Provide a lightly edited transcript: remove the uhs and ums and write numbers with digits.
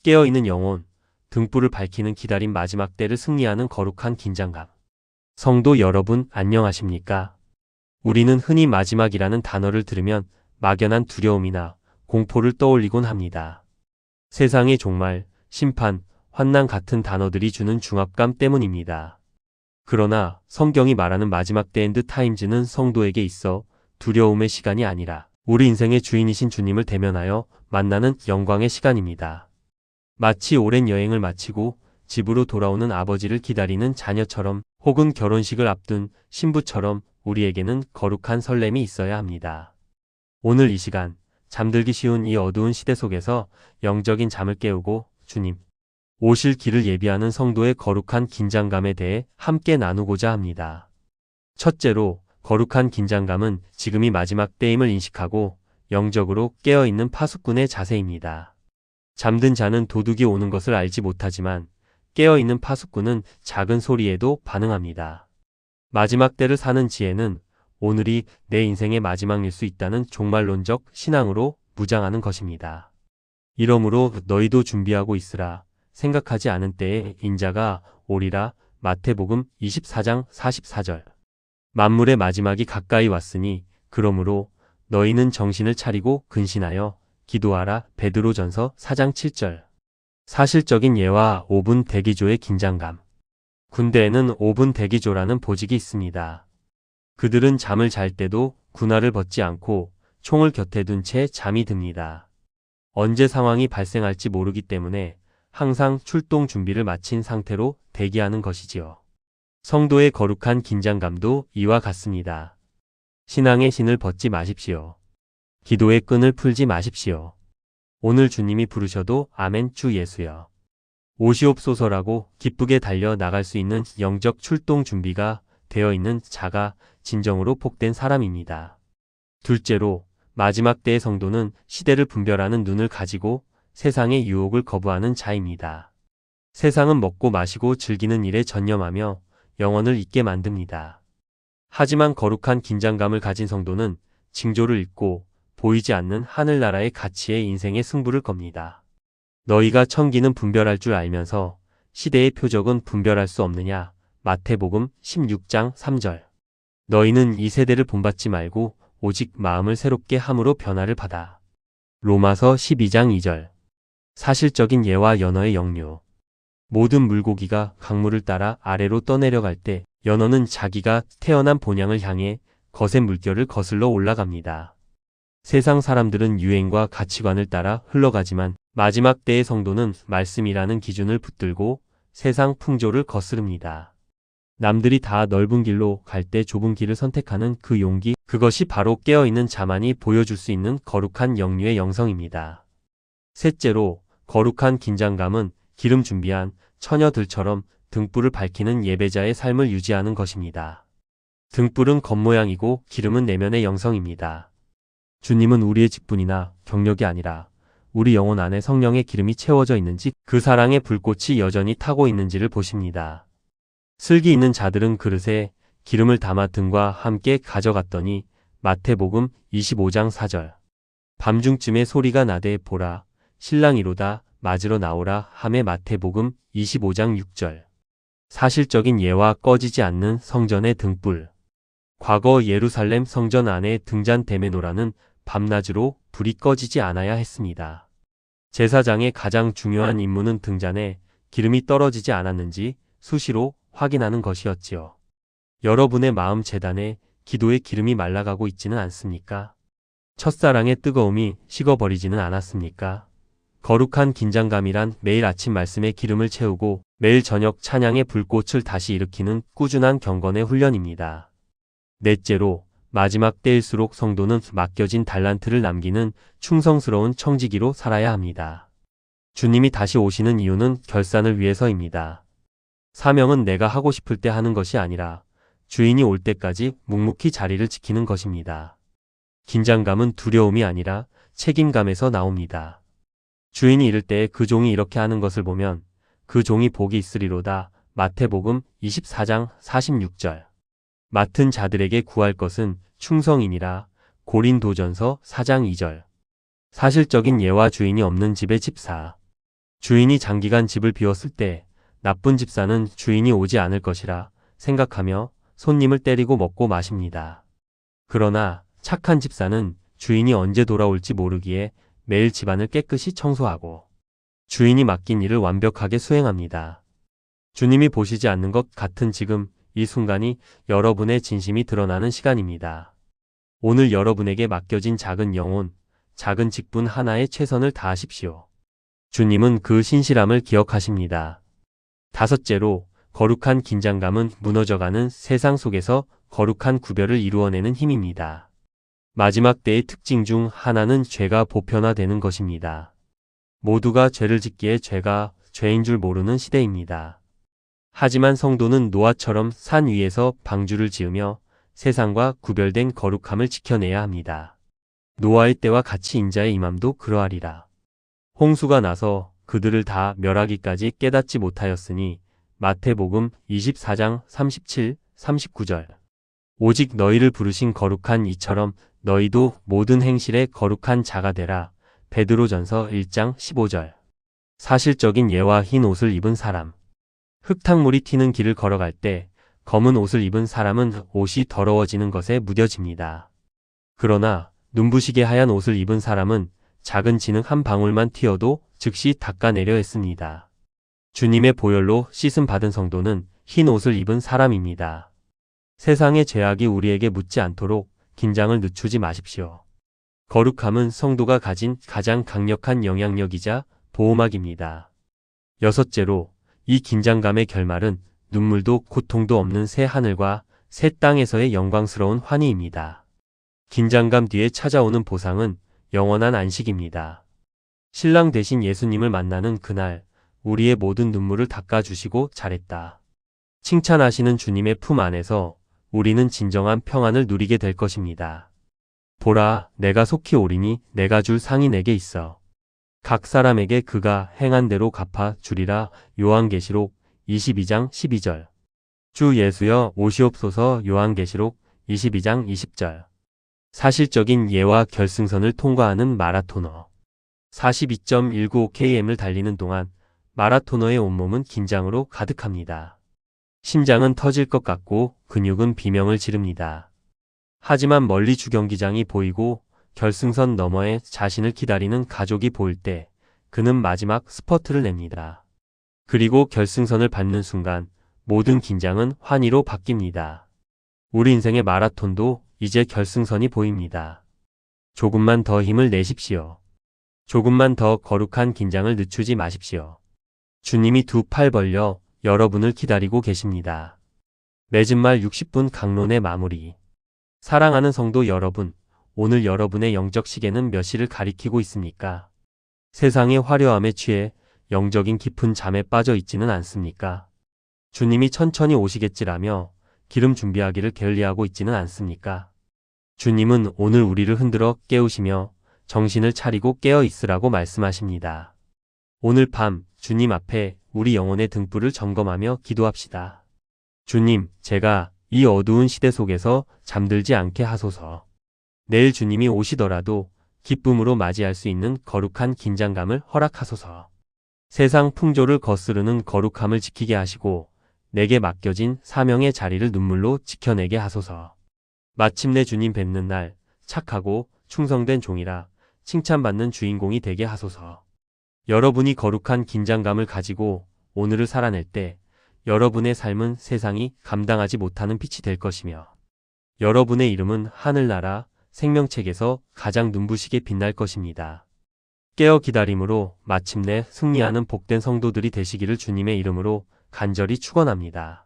깨어있는 영혼, 등불을 밝히는 기다림 마지막 때를 승리하는 거룩한 긴장감. 성도 여러분, 안녕하십니까? 우리는 흔히 마지막이라는 단어를 들으면 막연한 두려움이나 공포를 떠올리곤 합니다. 세상의 종말, 심판, 환난 같은 단어들이 주는 중압감 때문입니다. 그러나 성경이 말하는 마지막 때 엔드 타임즈는 성도에게 있어 두려움의 시간이 아니라 우리 인생의 주인이신 주님을 대면하여 만나는 영광의 시간입니다. 마치 오랜 여행을 마치고 집으로 돌아오는 아버지를 기다리는 자녀처럼 혹은 결혼식을 앞둔 신부처럼 우리에게는 거룩한 설렘이 있어야 합니다. 오늘 이 시간, 잠들기 쉬운 이 어두운 시대 속에서 영적인 잠을 깨우고 주님 오실 길을 예비하는 성도의 거룩한 긴장감에 대해 함께 나누고자 합니다. 첫째로, 거룩한 긴장감은 지금이 마지막 때임을 인식하고 영적으로 깨어있는 파수꾼의 자세입니다. 잠든 자는 도둑이 오는 것을 알지 못하지만 깨어있는 파수꾼은 작은 소리에도 반응합니다. 마지막 때를 사는 지혜는 오늘이 내 인생의 마지막일 수 있다는 종말론적 신앙으로 무장하는 것입니다. 이러므로 너희도 준비하고 있으라. 생각하지 않은 때에 인자가 오리라. 마태복음 24장 44절. 만물의 마지막이 가까이 왔으니 그러므로 너희는 정신을 차리고 근신하여 기도하라. 베드로전서 4장 7절. 사실적인 예와 5분 대기조의 긴장감. 군대에는 5분 대기조라는 보직이 있습니다. 그들은 잠을 잘 때도 군화를 벗지 않고 총을 곁에 둔 채 잠이 듭니다. 언제 상황이 발생할지 모르기 때문에 항상 출동 준비를 마친 상태로 대기하는 것이지요. 성도의 거룩한 긴장감도 이와 같습니다. 신앙의 신을 벗지 마십시오. 기도의 끈을 풀지 마십시오. 오늘 주님이 부르셔도 아멘 주 예수여. 오시옵소서라고 기쁘게 달려 나갈 수 있는 영적 출동 준비가 되어 있는 자가 진정으로 복된 사람입니다. 둘째로, 마지막 때의 성도는 시대를 분별하는 눈을 가지고 세상의 유혹을 거부하는 자입니다. 세상은 먹고 마시고 즐기는 일에 전념하며 영혼을 잊게 만듭니다. 하지만 거룩한 긴장감을 가진 성도는 징조를 읽고 보이지 않는 하늘나라의 가치에 인생의 승부를 겁니다. 너희가 천기는 분별할 줄 알면서 시대의 표적은 분별할 수 없느냐. 마태복음 16장 3절. 너희는 이 세대를 본받지 말고 오직 마음을 새롭게 함으로 변화를 받아. 로마서 12장 2절. 사실적인 예와 연어의 역류. 모든 물고기가 강물을 따라 아래로 떠내려갈 때 연어는 자기가 태어난 본향을 향해 거센 물결을 거슬러 올라갑니다. 세상 사람들은 유행과 가치관을 따라 흘러가지만 마지막 때의 성도는 말씀이라는 기준을 붙들고 세상 풍조를 거스릅니다. 남들이 다 넓은 길로 갈 때 좁은 길을 선택하는 그 용기, 그것이 바로 깨어있는 자만이 보여줄 수 있는 거룩한 영류의 영성입니다. 셋째로, 거룩한 긴장감은 기름 준비한 처녀들처럼 등불을 밝히는 예배자의 삶을 유지하는 것입니다. 등불은 겉모양이고 기름은 내면의 영성입니다. 주님은 우리의 직분이나 경력이 아니라 우리 영혼 안에 성령의 기름이 채워져 있는지 그 사랑의 불꽃이 여전히 타고 있는지를 보십니다. 슬기 있는 자들은 그릇에 기름을 담아 등과 함께 가져갔더니 마태복음 25장 4절. 밤중쯤에 소리가 나되 보라 신랑이로다 맞으러 나오라 하매 마태복음 25장 6절. 사실적인 예와 꺼지지 않는 성전의 등불. 과거 예루살렘 성전 안에 등잔 데메노라는 밤낮으로 불이 꺼지지 않아야 했습니다. 제사장의 가장 중요한 임무는 등잔에 기름이 떨어지지 않았는지 수시로 확인하는 것이었지요. 여러분의 마음 제단에 기도의 기름이 말라가고 있지는 않습니까? 첫사랑의 뜨거움이 식어버리지는 않았습니까? 거룩한 긴장감이란 매일 아침 말씀에 기름을 채우고 매일 저녁 찬양의 불꽃을 다시 일으키는 꾸준한 경건의 훈련입니다. 넷째로, 마지막 때일수록 성도는 맡겨진 달란트를 남기는 충성스러운 청지기로 살아야 합니다. 주님이 다시 오시는 이유는 결산을 위해서입니다. 사명은 내가 하고 싶을 때 하는 것이 아니라 주인이 올 때까지 묵묵히 자리를 지키는 것입니다. 긴장감은 두려움이 아니라 책임감에서 나옵니다. 주인이 이를 때에 그 종이 이렇게 하는 것을 보면 그 종이 복이 있으리로다. 마태복음 24장 46절. 맡은 자들에게 구할 것은 충성이니라. 고린도전서 4장 2절. 사실적인 예와 주인이 없는 집의 집사. 주인이 장기간 집을 비웠을 때 나쁜 집사는 주인이 오지 않을 것이라 생각하며 손님을 때리고 먹고 마십니다. 그러나 착한 집사는 주인이 언제 돌아올지 모르기에 매일 집안을 깨끗이 청소하고 주인이 맡긴 일을 완벽하게 수행합니다. 주님이 보시지 않는 것 같은 지금 이 순간이 여러분의 진심이 드러나는 시간입니다. 오늘 여러분에게 맡겨진 작은 영혼, 작은 직분 하나에 최선을 다하십시오. 주님은 그 신실함을 기억하십니다. 다섯째로, 거룩한 긴장감은 무너져가는 세상 속에서 거룩한 구별을 이루어내는 힘입니다. 마지막 때의 특징 중 하나는 죄가 보편화되는 것입니다. 모두가 죄를 짓기에 죄가 죄인 줄 모르는 시대입니다. 하지만 성도는 노아처럼 산 위에서 방주를 지으며 세상과 구별된 거룩함을 지켜내야 합니다. 노아의 때와 같이 인자의 임함도 그러하리라. 홍수가 나서 그들을 다 멸하기까지 깨닫지 못하였으니 마태복음 24장 37, 39절. 오직 너희를 부르신 거룩한 이처럼 너희도 모든 행실에 거룩한 자가 되라. 베드로전서 1장 15절. 사실적인 예와 흰 옷을 입은 사람. 흙탕물이 튀는 길을 걸어갈 때 검은 옷을 입은 사람은 옷이 더러워지는 것에 무뎌집니다. 그러나 눈부시게 하얀 옷을 입은 사람은 작은 진흙 한 방울만 튀어도 즉시 닦아내려 했습니다. 주님의 보혈로 씻음 받은 성도는 흰 옷을 입은 사람입니다. 세상의 죄악이 우리에게 묻지 않도록 긴장을 늦추지 마십시오. 거룩함은 성도가 가진 가장 강력한 영향력이자 보호막입니다. 여섯째로, 이 긴장감의 결말은 눈물도 고통도 없는 새 하늘과 새 땅에서의 영광스러운 환희입니다. 긴장감 뒤에 찾아오는 보상은 영원한 안식입니다. 신랑 대신 예수님을 만나는 그날, 우리의 모든 눈물을 닦아주시고 잘했다 칭찬하시는 주님의 품 안에서 우리는 진정한 평안을 누리게 될 것입니다. 보라, 내가 속히 오리니 내가 줄 상이 내게 있어. 각 사람에게 그가 행한 대로 갚아 주리라. 요한계시록 22장 12절. 주 예수여 오시옵소서. 요한계시록 22장 20절. 사실적인 예와 결승선을 통과하는 마라토너. 42.195km을 달리는 동안 마라토너의 온몸은 긴장으로 가득합니다. 심장은 터질 것 같고 근육은 비명을 지릅니다. 하지만 멀리 주경기장이 보이고 결승선 너머에 자신을 기다리는 가족이 보일 때 그는 마지막 스퍼트를 냅니다. 그리고 결승선을 밟는 순간 모든 긴장은 환희로 바뀝니다. 우리 인생의 마라톤도 이제 결승선이 보입니다. 조금만 더 힘을 내십시오. 조금만 더 거룩한 긴장을 늦추지 마십시오. 주님이 두 팔 벌려 여러분을 기다리고 계십니다. 맺은 말 60분 강론의 마무리. 사랑하는 성도 여러분, 오늘 여러분의 영적 시계는 몇 시를 가리키고 있습니까? 세상의 화려함에 취해 영적인 깊은 잠에 빠져 있지는 않습니까? 주님이 천천히 오시겠지라며 기름 준비하기를 게을리하고 있지는 않습니까? 주님은 오늘 우리를 흔들어 깨우시며 정신을 차리고 깨어 있으라고 말씀하십니다. 오늘 밤 주님 앞에 우리 영혼의 등불을 점검하며 기도합시다. 주님, 제가 이 어두운 시대 속에서 잠들지 않게 하소서. 내일 주님이 오시더라도 기쁨으로 맞이할 수 있는 거룩한 긴장감을 허락하소서. 세상 풍조를 거스르는 거룩함을 지키게 하시고 내게 맡겨진 사명의 자리를 눈물로 지켜내게 하소서. 마침내 주님 뵙는 날 착하고 충성된 종이라 칭찬받는 주인공이 되게 하소서. 여러분이 거룩한 긴장감을 가지고 오늘을 살아낼 때 여러분의 삶은 세상이 감당하지 못하는 빛이 될 것이며 여러분의 이름은 하늘나라 생명책에서 가장 눈부시게 빛날 것입니다. 깨어 기다림으로 마침내 승리하는 복된 성도들이 되시기를 주님의 이름으로 간절히 축원합니다.